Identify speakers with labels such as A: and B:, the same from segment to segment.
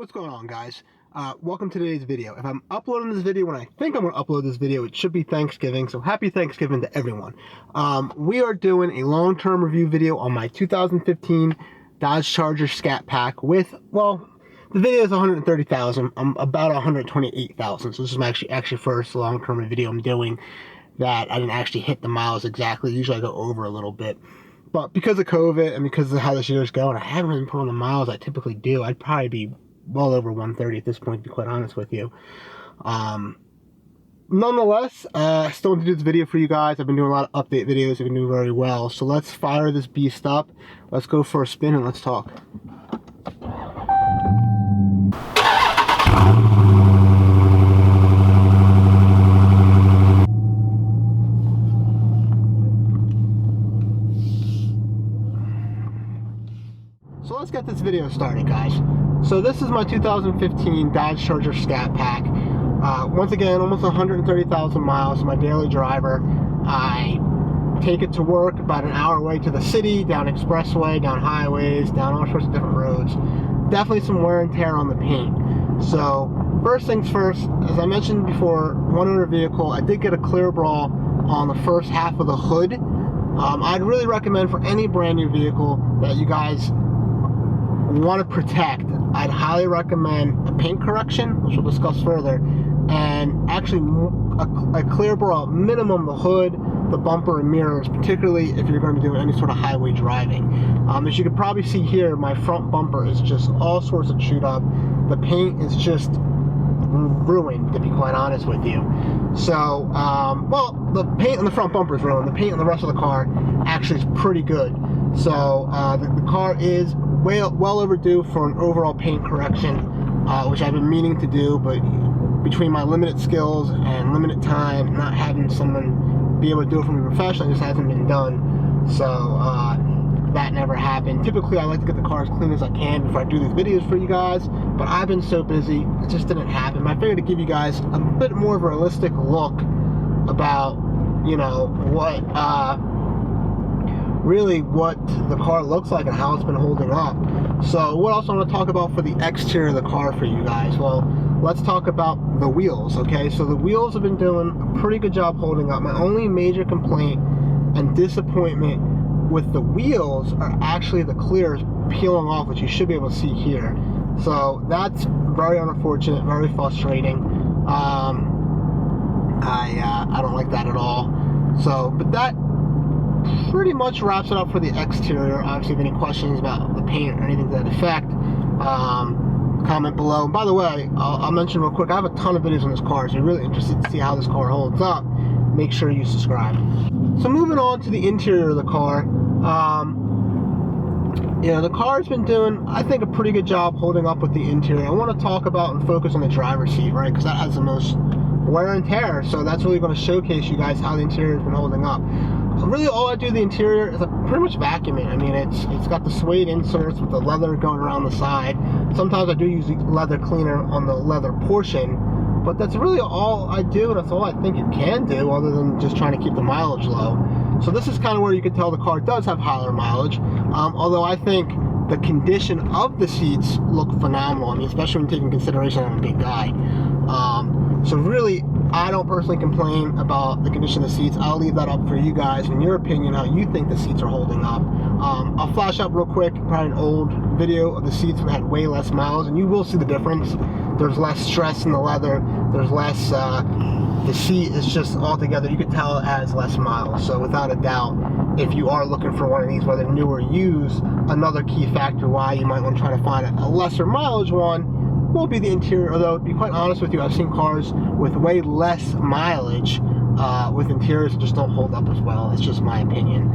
A: What's going on, guys? Welcome to today's video. If I'm uploading this video when I think I'm going to upload this video, it should be Thanksgiving, so happy Thanksgiving to everyone. We are doing a long-term review video on my 2015 Dodge Charger Scat Pack with, well, the video is 130,000. I'm about 128,000, so this is my actually first long-term video I'm doing that I didn't actually hit the miles exactly. Usually I go over a little bit. But because of COVID and because of how this year is going, I haven't really put on the miles I typically do. I'd probably be well over 130 at this point, to be quite honest with you. Nonetheless, I still want to do this video for you guys. I've been doing a lot of update videos. I've been doing very well. So let's fire this beast up. Let's go for a spin and let's talk. So let's get this video started, guys. So this is my 2015 Dodge Charger Scat Pack. Once again, almost 130,000 miles. My daily driver. I take it to work about an hour away to the city, down expressway, down highways, down all sorts of different roads. Definitely some wear and tear on the paint. So first things first, as I mentioned before, one owner vehicle, I did get a clear brawl on the first half of the hood. I'd really recommend for any brand new vehicle that you guys want to protect, I'd highly recommend a paint correction, which we'll discuss further, and actually a clear brawl, minimum the hood, the bumper, and mirrors, particularly if you're going to be doing any sort of highway driving. As you can probably see here, my front bumper is just all sorts of chewed up. The paint is just ruined, to be quite honest with you. So, well, the paint on the front bumper is ruined. The paint on the rest of the car actually is pretty good. So, the car is well overdue for an overall paint correction, which I've been meaning to do, but between my limited skills and limited time, not having someone be able to do it for me professionally, it just hasn't been done. So that never happened. Typically I like to get the car as clean as I can before I do these videos for you guys, but I've been so busy, it just didn't happen. I figured to give you guys a bit more of a realistic look about, you know, what really what the car looks like and how it's been holding up. So what else I want to talk about for the exterior of the car for you guys? Well, let's talk about the wheels, okay? So the wheels have been doing a pretty good job holding up. My only major complaint and disappointment with the wheels are actually the clears peeling off, which you should be able to see here. So that's very unfortunate, very frustrating. I don't like that at all. So, but that pretty much wraps it up for the exterior. Obviously, if any questions about the paint or anything to that effect, comment below. And by the way, I'll mention real quick, I have a ton of videos on this car, so you're really interested to see how this car holds up, make sure you subscribe. So moving on to the interior of the car, you know, the car's been doing, I think, a pretty good job holding up with the interior. I want to talk about and focus on the driver's seat, right, because that has the most wear and tear, so that's really going to showcase you guys how the interior has been holding up. Really, all I do to the interior is I pretty much vacuum it. I mean, it's got the suede inserts with the leather going around the side. Sometimes I do use the leather cleaner on the leather portion, but that's really all I do, and that's all I think it can do, other than just trying to keep the mileage low. So this is kind of where you can tell the car does have higher mileage, although I think the condition of the seats look phenomenal. I mean, especially when taking consideration I'm a big guy. So really, I don't personally complain about the condition of the seats. I'll leave that up for you guys, in your opinion, how you think the seats are holding up. I'll flash up real quick, probably an old video of the seats that had way less miles, and you will see the difference. There's less stress in the leather. There's less, the seat is just altogether, you can tell it has less miles. So without a doubt, if you are looking for one of these, whether new or used, another key factor why you might want to try to find a lesser mileage one will be the interior. Although, to be quite honest with you, I've seen cars with way less mileage with interiors that just don't hold up as well. It's just my opinion.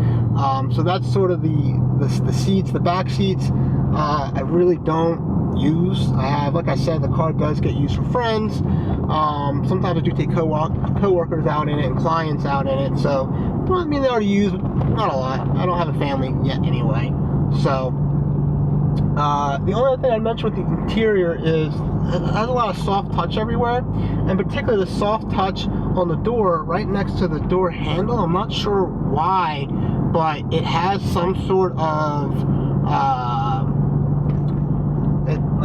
A: So that's sort of the seats, the back seats. I really don't use. I have, like I said, the car does get used for friends. Sometimes I do take co-workers out in it and clients out in it. So, well, I mean, they are used, but not a lot. I don't have a family yet anyway. So, the only other thing I mentioned with the interior is it has a lot of soft touch everywhere, and particularly the soft touch on the door right next to the door handle. I'm not sure why, but it has some sort of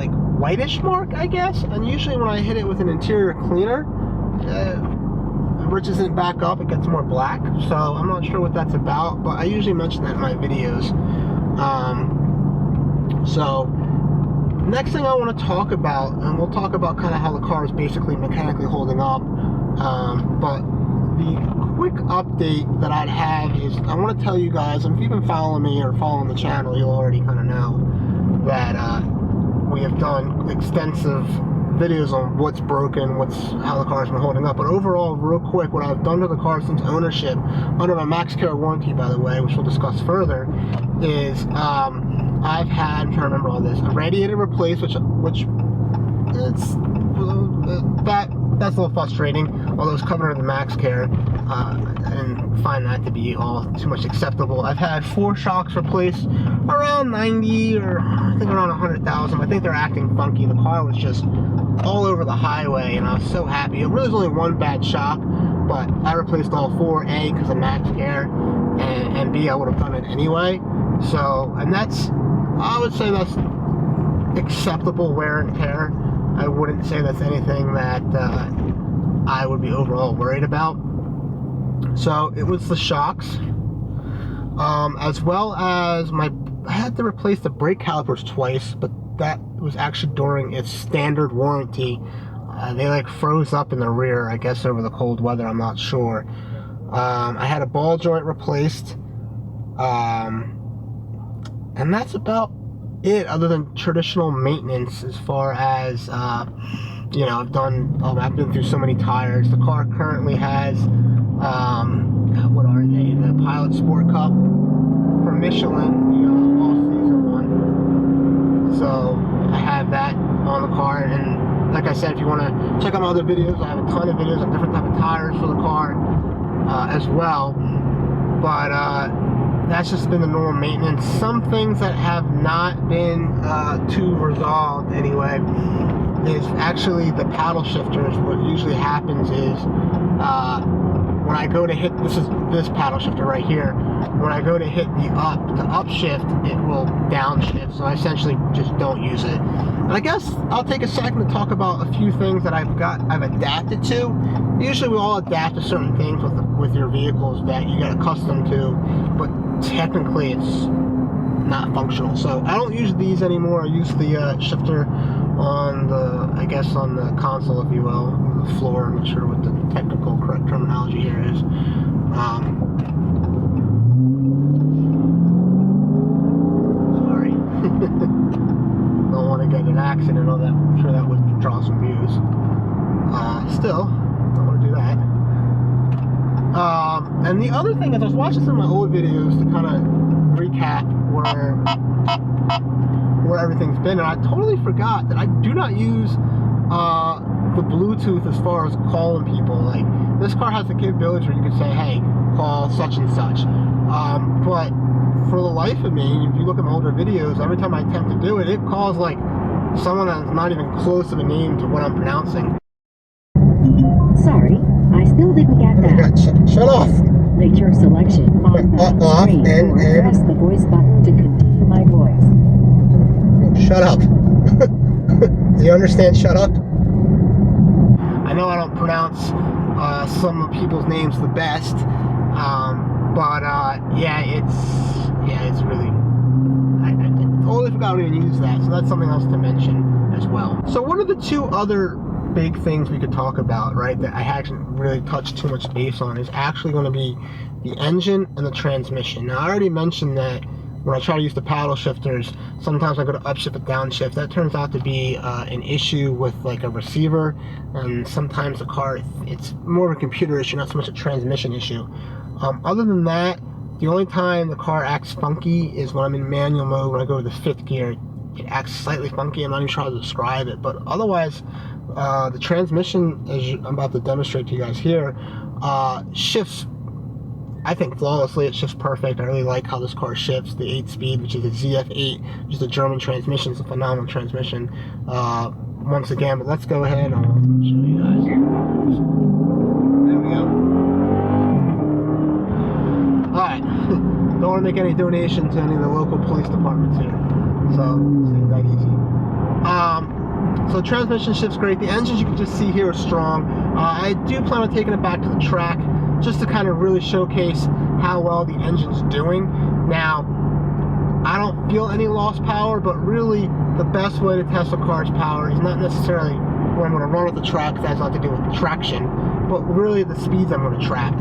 A: like whitish mark, I guess. And usually when I hit it with an interior cleaner, it riches it back up, it gets more black. So I'm not sure what that's about, but I usually mention that in my videos. So next thing I want to talk about, and we'll talk about kind of how the car is basically mechanically holding up, but the quick update that I'd have is I want to tell you guys, and if you've been following me or following the channel, you'll already kind of know that we have done extensive videos on what's broken, how the car's been holding up. But overall, real quick, what I've done to the car since ownership, under my Max Care warranty, by the way, which we'll discuss further, is I've had, I'm trying to remember all this, a radiator replaced, which it's that's a little frustrating, although it's covered under the Max Care. I didn't find that to be all too much acceptable. I've had 4 shocks replaced, around 90 or I think around 100,000. I think they're acting funky. The car was just all over the highway, and I was so happy. It really was only one bad shock, but I replaced all 4, A, because of Max Care, and B, I would have done it anyway. So, and I would say that's acceptable wear and tear. I wouldn't say that's anything that I would be overall worried about. So it was the shocks, as well as I had to replace the brake calipers twice, but that was actually during its standard warranty. They like froze up in the rear, I guess over the cold weather, I'm not sure. I had a ball joint replaced, and that's about it, other than traditional maintenance. As far as you know, I've been through so many tires. The car currently has what are they, the Pilot Sport Cup from Michelin, the all-season one. So I have that on the car, and like I said, if you want to check out my other videos, I have a ton of videos on different type of tires for the car as well. But that's just been the normal maintenance. Some things that have not been too resolved anyway is actually the paddle shifters. What usually happens is when I go to hit, this paddle shifter right here, when I go to hit the upshift, it will downshift. So I essentially just don't use it. And I guess I'll take a second to talk about a few things that I've adapted to. Usually we all adapt to certain things with your vehicles that you get accustomed to, but technically it's not functional. So I don't use these anymore. I use the shifter on I guess on the console, if you will, the floor. I'm not sure what the technical correct terminology here is. Sorry. Don't want to get in an accident, or that I'm sure that would draw some views. Still, don't want to do that. And the other thing is, I was watching some of my old videos to kind of recap where everything's been, and I totally forgot that I do not use the Bluetooth as far as calling people. Like, this car has the capability where you can say, hey, call such and such. But for the life of me, if you look at my older videos, every time I attempt to do it, it calls like someone that's not even close of a name to what I'm pronouncing.
B: Sorry, I still didn't get that.
A: Shut off!
B: Make your selection on the screen or press the voice button to continue my voice.
A: Shut up. Do you understand shut up? I know I don't pronounce some people's names the best, but it's really, I totally forgot to even use that, so that's something else to mention as well. So what are the 2 other big things we could talk about, right, that I haven't really touched too much base on, is actually going to be the engine and the transmission. Now, I already mentioned that when I try to use the paddle shifters, sometimes I go to upshift and downshift. That turns out to be an issue with like a receiver, and sometimes the car, it's more of a computer issue, not so much a transmission issue. Other than that, the only time the car acts funky is when I'm in manual mode. When I go to the 5th gear, it acts slightly funky. I'm not even trying to describe it, but otherwise, the transmission, as I'm about to demonstrate to you guys here, shifts, I think, flawlessly. It shifts perfect. I really like how this car shifts. The 8-speed, which is a ZF8, which is a German transmission. It's a phenomenal transmission, once again. But let's go ahead and I'll show you guys. There we go. Alright. Don't want to make any donation to any of the local police departments here. So, it's not that easy. So transmission shift's great. The engines you can just see here are strong. I do plan on taking it back to the track just to kind of really showcase how well the engine's doing. Now, I don't feel any lost power, but really the best way to test a car's power is not necessarily when I'm going to run at the track, because that's not to do with traction, but really the speeds I'm going to track.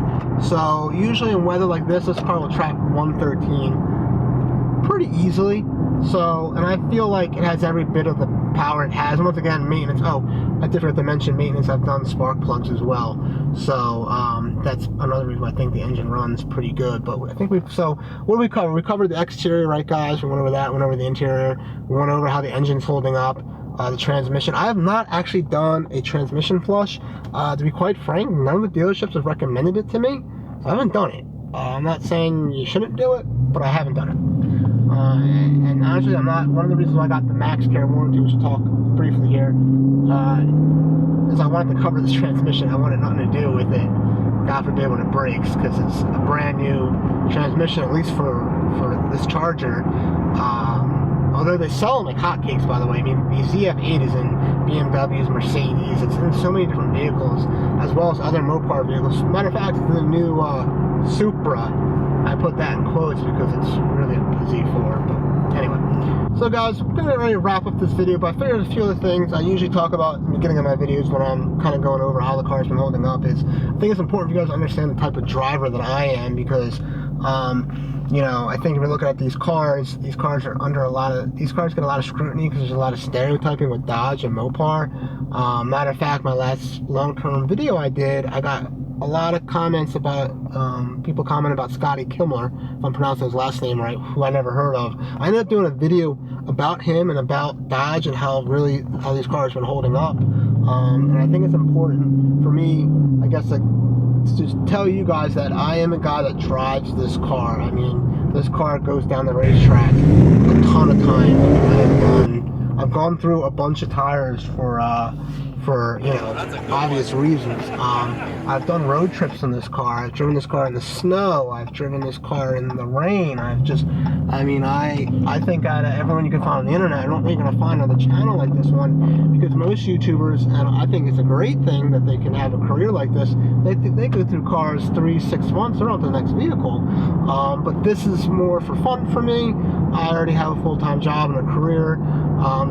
A: So usually in weather like this car will track 113 pretty easily. So, and I feel like it has every bit of the power it has. And once again, maintenance. Oh, I did forget to mention maintenance. I've done spark plugs as well. So that's another reason I think the engine runs pretty good. But I think so what did we cover? We covered the exterior, right guys? We went over that, went over the interior, we went over how the engine's holding up, the transmission. I have not actually done a transmission flush. To be quite frank, none of the dealerships have recommended it to me. So I haven't done it. I'm not saying you shouldn't do it, but I haven't done it. And honestly, I'm not. One of the reasons why I got the Max Care warranty, which we'll talk briefly here, is I wanted to cover this transmission. I wanted nothing to do with it, God forbid, when it breaks, because it's a brand new transmission, at least for this Charger. Although they sell them like hotcakes, by the way. I mean, the ZF8 is in BMWs, Mercedes. It's in so many different vehicles, as well as other Mopar vehicles. Matter of fact, the new Supra. I put that in quotes because it's really a Z4, but anyway. So guys, I'm going to ready to wrap up this video, but I figured a few other things I usually talk about in the beginning of my videos when I'm kind of going over how the car's been holding up is, I think it's important for you guys to understand the type of driver that I am, because you know, I think if you're looking at these cars are under these cars get a lot of scrutiny because there's a lot of stereotyping with Dodge and Mopar. Matter of fact, my last long-term video I did, I got a lot of comments about, people commenting about Scotty Kilmer, if I'm pronouncing his last name right, who I never heard of. I ended up doing a video about him and about Dodge and how these cars have been holding up. And I think it's important for me, I guess, to just tell you guys that I am a guy that drives this car. I mean, this car goes down the racetrack a ton of times. I've gone through a bunch of tires for you know, obvious reasons. I've done road trips in this car. I've driven this car in the snow. I've driven this car in the rain. I think out of everyone you can find on the internet, I don't think you're going to find another channel like this one, because most YouTubers, and I think it's a great thing that they can have a career like this, they go through cars 3-6 months, they're on to the next vehicle. But this is more for fun for me. I already have a full-time job and a career.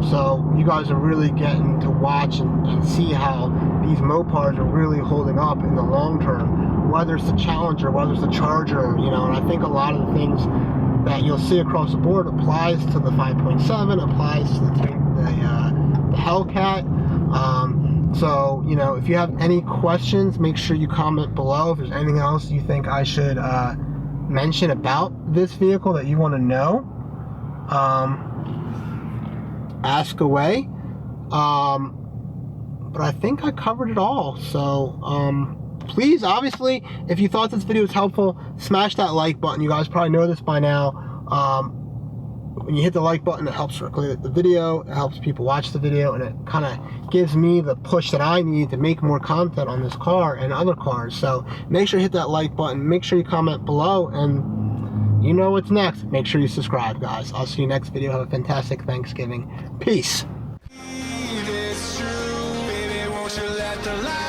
A: So you guys are really getting to watch and see how these Mopars are really holding up in the long term, whether it's the Challenger, whether it's the Charger, you know. And I think a lot of the things that you'll see across the board applies to the 5.7, applies to the Hellcat. So, you know, if you have any questions, make sure you comment below. If there's anything else you think I should mention about this vehicle that you want to know, ask away. But I think I covered it all. So please, obviously, if you thought this video was helpful, smash that like button. You guys probably know this by now. When you hit the like button, it helps circulate the video, it helps people watch the video, and it kind of gives me the push that I need to make more content on this car and other cars. So make sure you hit that like button, make sure you comment below, and you know what's next. Make sure you subscribe, guys. I'll see you next video. Have a fantastic Thanksgiving. Peace.
C: Let the light